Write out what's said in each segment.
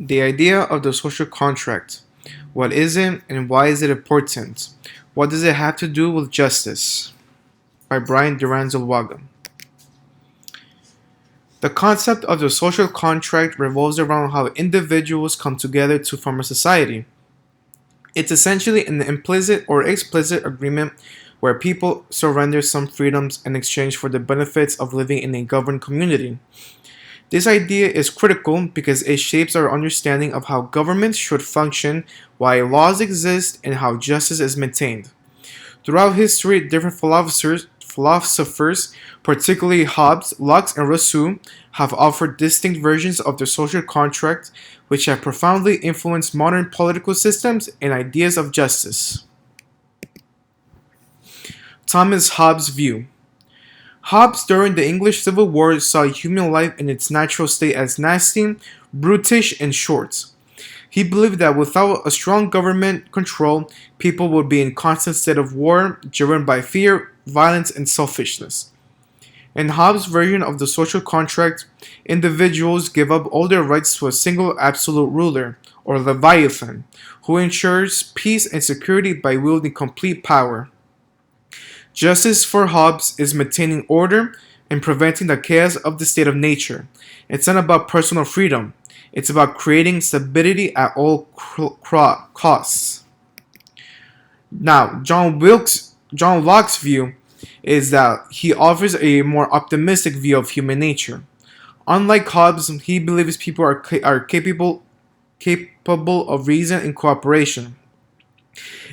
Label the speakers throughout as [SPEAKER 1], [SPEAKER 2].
[SPEAKER 1] The idea of the social contract. What is it and why is it important? What does it have to do with justice? By Bryant, Duran, zuluaga. The concept of the social contract revolves around how individuals come together to form a society. It's essentially an implicit or explicit agreement where people surrender some freedoms in exchange for the benefits of living in a governed community. This idea is critical because it shapes our understanding of how governments should function, why laws exist, and how justice is maintained. Throughout history, different philosophers, particularly Hobbes, Locke, and Rousseau, have offered distinct versions of the social contract, which have profoundly influenced modern political systems and ideas of justice. Thomas Hobbes' view. Hobbes, during the English Civil War, saw human life in its natural state as nasty, brutish, and short. He believed that without a strong government control, people would be in constant state of war, driven by fear, violence, and selfishness. In Hobbes' version of the social contract, individuals give up all their rights to a single absolute ruler, or Leviathan, who ensures peace and security by wielding complete power. Justice for Hobbes is maintaining order and preventing the chaos of the state of nature. It's not about personal freedom. It's about creating stability at all costs. Now, John Locke's view is that he offers a more optimistic view of human nature. Unlike Hobbes, he believes people are capable of reason and cooperation.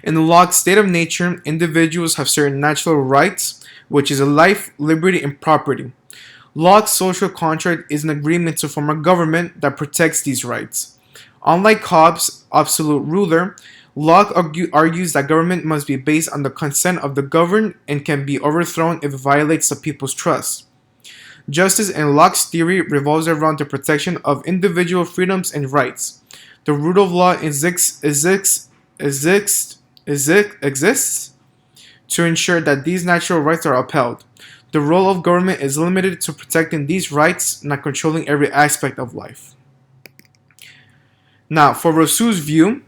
[SPEAKER 1] In Locke's state of nature, individuals have certain natural rights, which is life, liberty, and property. Locke's social contract is an agreement to form a government that protects these rights. Unlike Hobbes' absolute ruler, Locke argues that government must be based on the consent of the governed and can be overthrown if it violates the people's trust. Justice in Locke's theory revolves around the protection of individual freedoms and rights. The rule of law exists to ensure that these natural rights are upheld. The role of government is limited to protecting these rights, not controlling every aspect of life. Now, for Rousseau's view,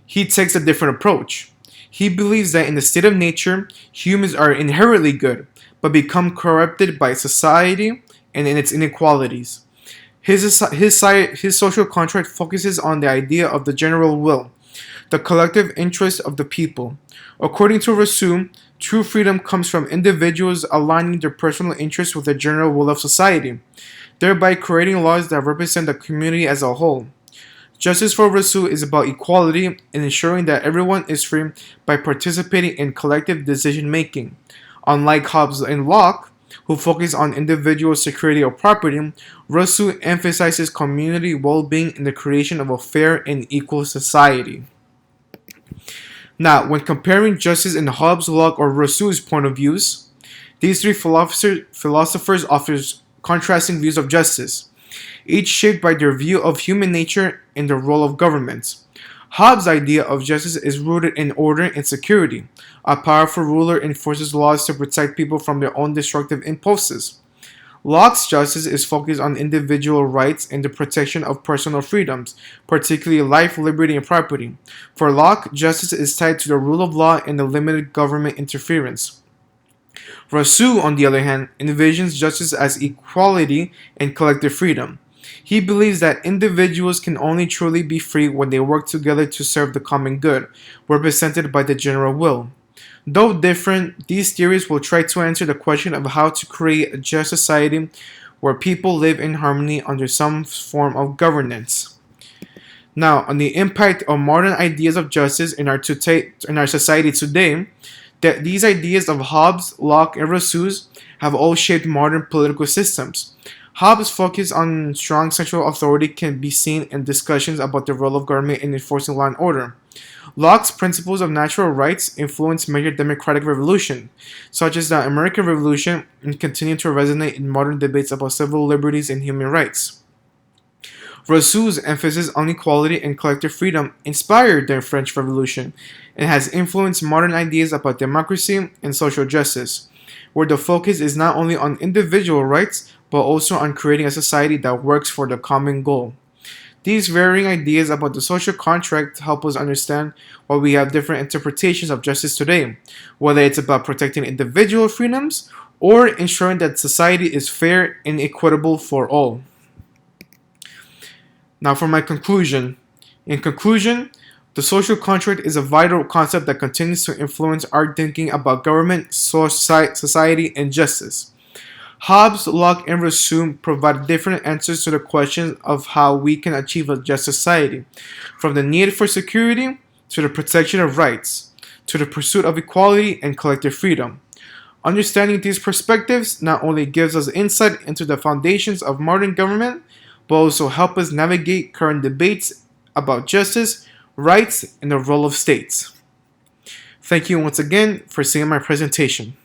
[SPEAKER 1] he takes a different approach. He believes that in the state of nature, humans are inherently good, but become corrupted by society and in its inequalities. His social contract focuses on the idea of the general will, the collective interest of the people. According to Rousseau, true freedom comes from individuals aligning their personal interests with the general will of society, thereby creating laws that represent the community as a whole. Justice for Rousseau is about equality and ensuring that everyone is free by participating in collective decision-making. Unlike Hobbes and Locke, who focus on individual security or property, Rousseau emphasizes community well-being and the creation of a fair and equal society. Now, when comparing justice in Hobbes, Locke, or Rousseau's point of views, these three philosophers offer contrasting views of justice, each shaped by their view of human nature and the role of governments. Hobbes' idea of justice is rooted in order and security. A powerful ruler enforces laws to protect people from their own destructive impulses. Locke's justice is focused on individual rights and the protection of personal freedoms, particularly life, liberty, and property. For Locke, justice is tied to the rule of law and the limited government interference. Rousseau, on the other hand, envisions justice as equality and collective freedom. He believes that individuals can only truly be free when they work together to serve the common good, represented by the general will. Though different, these theories will try to answer the question of how to create a just society where people live in harmony under some form of governance. Now, on the impact of modern ideas of justice in our society today, that these ideas of Hobbes, Locke, and Rousseau have all shaped modern political systems. Hobbes' focus on strong central authority can be seen in discussions about the role of government in enforcing law and order. Locke's principles of natural rights influenced major democratic revolutions, such as the American Revolution, and continue to resonate in modern debates about civil liberties and human rights. Rousseau's emphasis on equality and collective freedom inspired the French Revolution and has influenced modern ideas about democracy and social justice, where the focus is not only on individual rights but also on creating a society that works for the common goal. These varying ideas about the social contract help us understand why we have different interpretations of justice today, whether it's about protecting individual freedoms or ensuring that society is fair and equitable for all. Now, for my conclusion. In conclusion, the social contract is a vital concept that continues to influence our thinking about government, society, and justice. Hobbes, Locke, and Rousseau provide different answers to the question of how we can achieve a just society, from the need for security to the protection of rights, to the pursuit of equality and collective freedom. Understanding these perspectives not only gives us insight into the foundations of modern government, but also help us navigate current debates about justice, rights, and the role of states. Thank you once again for seeing my presentation.